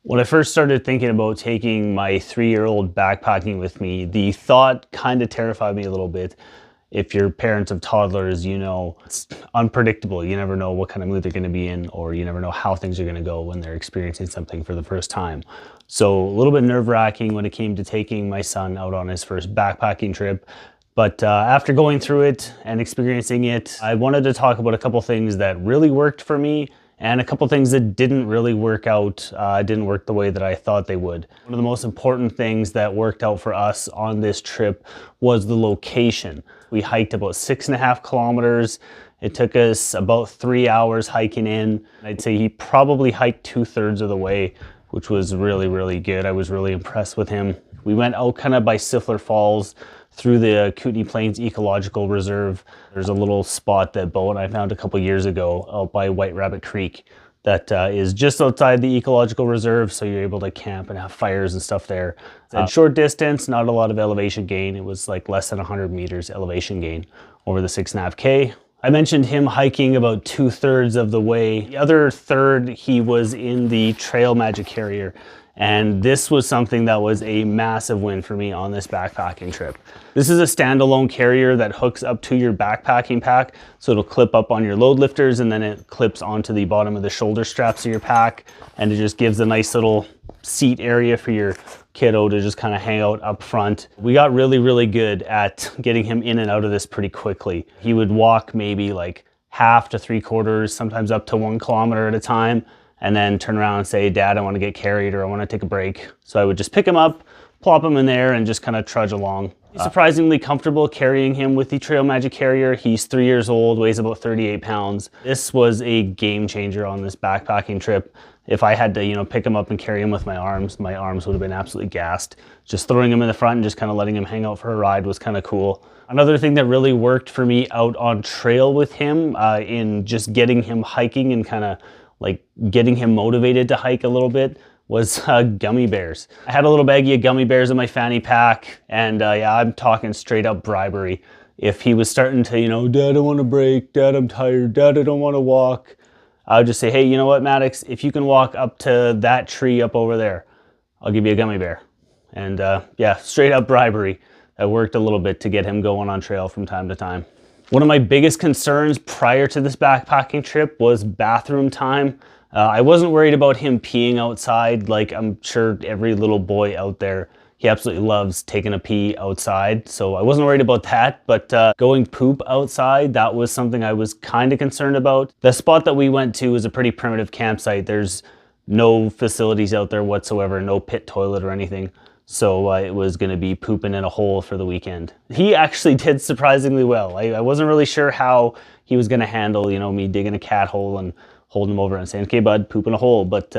When I first started thinking about taking my 3-year-old backpacking with me, the thought kind of terrified me a little bit. If you're parents of toddlers, you know it's unpredictable. You never know what kind of mood they're going to be in, or you never know how things are going to go when they're experiencing something for the first time. So a little bit nerve-wracking when it came to taking my son out on his first backpacking trip. But after going through it and experiencing it, I wanted to talk about a couple things that really worked for me and a couple things that didn't really work out, didn't work the way that I thought they would. One of the most important things that worked out for us on this trip was the location. We hiked about 6.5 kilometers. It took us about 3 hours hiking in. I'd say he probably hiked 2/3 of the way, which was really, really good. I was really impressed with him. We went out kind of by Siffler Falls through the Kootenay Plains Ecological Reserve. There's a little spot that Bo and I found a couple years ago out by White Rabbit Creek that is just outside the Ecological Reserve, so you're able to camp and have fires and stuff there. At short distance, not a lot of elevation gain. It was like less than 100 meters elevation gain over the 6.5K. I mentioned him hiking about 2/3 of the way. The other third, he was in the Trail Magic Carrier. And this was something that was a massive win for me on this backpacking trip. This is a standalone carrier that hooks up to your backpacking pack. So it'll clip up on your load lifters and then it clips onto the bottom of the shoulder straps of your pack. And it just gives a nice little seat area for your kiddo to just kind of hang out up front. We got really, really good at getting him in and out of this pretty quickly. He would walk maybe like 1/2 to 3/4, sometimes up to 1 kilometer at a time, and then turn around and say, "Dad, I want to get carried," or "I want to take a break." So I would just pick him up, plop him in there, and just kind of trudge along. He's surprisingly comfortable carrying him with the Trail Magic Carrier. He's 3 years old, weighs about 38 pounds. This was a game changer on this backpacking trip. If I had to, pick him up and carry him with my arms would have been absolutely gassed. Just throwing him in the front and just kind of letting him hang out for a ride was kind of cool. Another thing that really worked for me out on trail with him, in just getting him hiking and kind of like getting him motivated to hike a little bit, was gummy bears. I had a little baggie of gummy bears in my fanny pack, and yeah, I'm talking straight up bribery. If he was starting to, "Dad, I want to break. Dad, I'm tired. Dad, I don't want to walk," I would just say, "Hey, you know what, Maddox? If you can walk up to that tree up over there, I'll give you a gummy bear." And yeah, straight up bribery. That worked a little bit to get him going on trail from time to time. One of my biggest concerns prior to this backpacking trip was bathroom time. I wasn't worried about him peeing outside. Like I'm sure every little boy out there, he absolutely loves taking a pee outside. So I wasn't worried about that, but going poop outside, that was something I was kind of concerned about. The spot that we went to was a pretty primitive campsite. There's no facilities out there whatsoever, no pit toilet or anything. So it was going to be pooping in a hole for the weekend. He actually did surprisingly well. I wasn't really sure how he was going to handle, me digging a cat hole and holding him over and saying, "Okay, bud, poop in a hole." But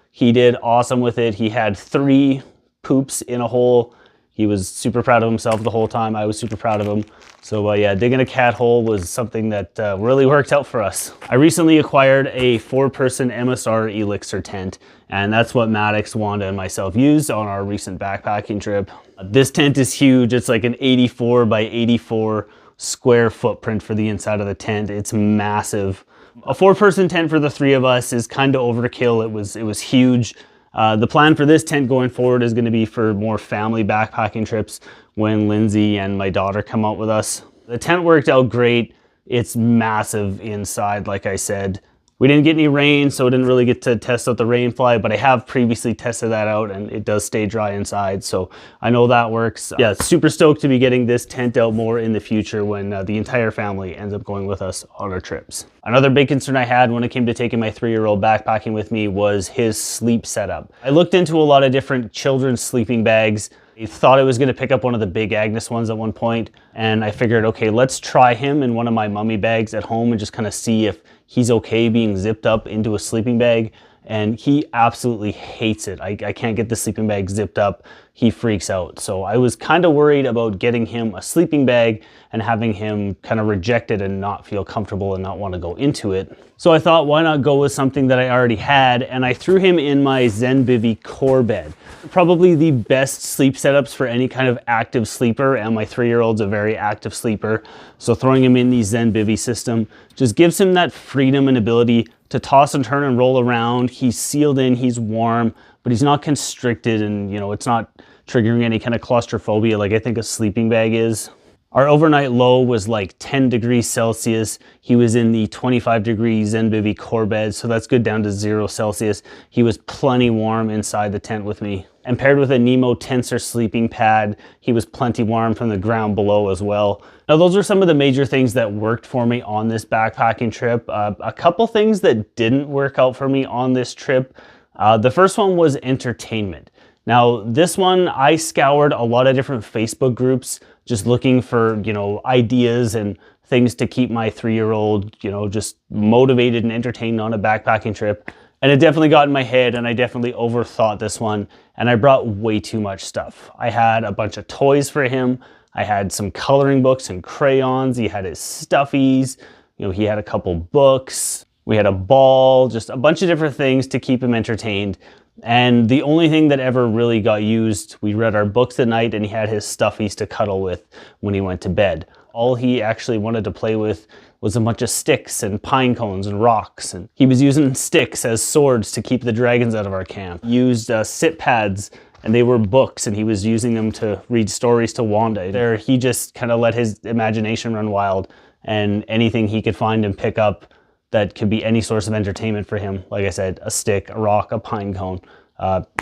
he did awesome with it. He had 3 poops in a hole. He was super proud of himself the whole time. I was super proud of him. So yeah, digging a cat hole was something that really worked out for us. I recently acquired a 4-person MSR Elixir tent, and that's what Maddox, Wanda, and myself used on our recent backpacking trip. This tent is huge. It's like an 84 by 84 square footprint for the inside of the tent. It's massive. A 4-person tent for the 3 of us is kind of overkill. It was huge. The plan for this tent going forward is going to be for more family backpacking trips when Lindsay and my daughter come out with us. The tent worked out great. It's massive inside, like I said. We didn't get any rain, so I didn't really get to test out the rain fly, but I have previously tested that out and it does stay dry inside, so I know that works. Yeah, super stoked to be getting this tent out more in the future when the entire family ends up going with us on our trips. Another big concern I had when it came to taking my 3-year-old backpacking with me was his sleep setup. I looked into a lot of different children's sleeping bags. I thought I was going to pick up one of the big Agnes ones at one point, and I figured, okay, let's try him in one of my mummy bags at home and just kind of see if he's okay being zipped up into a sleeping bag. And he absolutely hates it. I can't get the sleeping bag zipped up. He freaks out. So I was kind of worried about getting him a sleeping bag and having him kind of reject it and not feel comfortable and not want to go into it. So I thought, why not go with something that I already had? And I threw him in my Zen Bivy core bed. Probably the best sleep setups for any kind of active sleeper, and my 3-year-old's a very active sleeper. So throwing him in the Zen Bivy system just gives him that freedom and ability to toss and turn and roll around. He's sealed in, he's warm, but he's not constricted, and you know, it's not triggering any kind of claustrophobia like I think a sleeping bag is. Our overnight low was like 10 degrees Celsius. He was in the 25 degree Zenbivy core bed, so that's good down to 0 Celsius. He was plenty warm inside the tent with me. And paired with a Nemo Tensor sleeping pad, he was plenty warm from the ground below as well. Now those are some of the major things that worked for me on this backpacking trip. A couple things that didn't work out for me on this trip. The first one was entertainment. Now this one, I scoured a lot of different Facebook groups just looking for, you know, ideas and things to keep my 3-year-old, you know, just motivated and entertained on a backpacking trip. And it definitely got in my head, and I definitely overthought this one, and I brought way too much stuff. I had a bunch of toys for him. I had some coloring books and crayons. He had his stuffies. You know, he had a couple books. We had a ball, just a bunch of different things to keep him entertained. And the only thing that ever really got used, we read our books at night, and he had his stuffies to cuddle with when he went to bed. All he actually wanted to play with was a bunch of sticks and pine cones and rocks. And he was using sticks as swords to keep the dragons out of our camp. He used sit pads, and they were books, and he was using them to read stories to Wanda. There, he just kind of let his imagination run wild, and anything he could find and pick up that could be any source of entertainment for him. Like I said, a stick, a rock, a pine cone.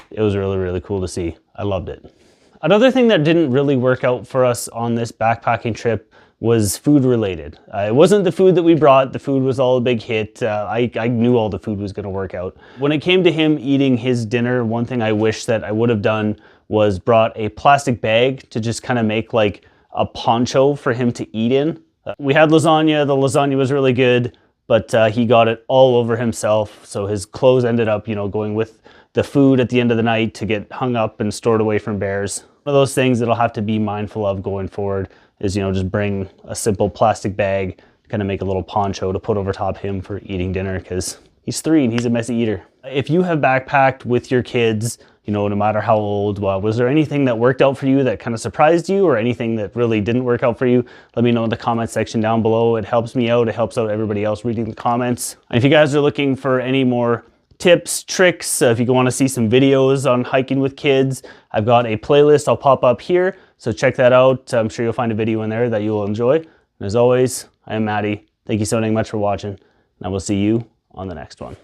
It was really, really cool to see. I loved it. Another thing that didn't really work out for us on this backpacking trip was food related. It wasn't the food that we brought. The food was all a big hit. I knew all the food was gonna work out. When it came to him eating his dinner, one thing I wish that I would have done was brought a plastic bag to just kind of make like a poncho for him to eat in. We had lasagna. The lasagna was really good, but he got it all over himself. So his clothes ended up, you know, going with the food at the end of the night to get hung up and stored away from bears. One of those things that I'll have to be mindful of going forward is, you know, just bring a simple plastic bag, kind of make a little poncho to put over top him for eating dinner, because he's 3 and he's a messy eater. If you have backpacked with your kids, you know, no matter how old, well, was there anything that worked out for you that kind of surprised you, or anything that really didn't work out for you? Let me know in the comment section down below. It helps me out. It helps out everybody else reading the comments. And if you guys are looking for any more tips, tricks, if you want to see some videos on hiking with kids, I've got a playlist I'll pop up here. So check that out. I'm sure you'll find a video in there that you will enjoy. And as always, I am Maddie. Thank you so much for watching, and I will see you on the next one.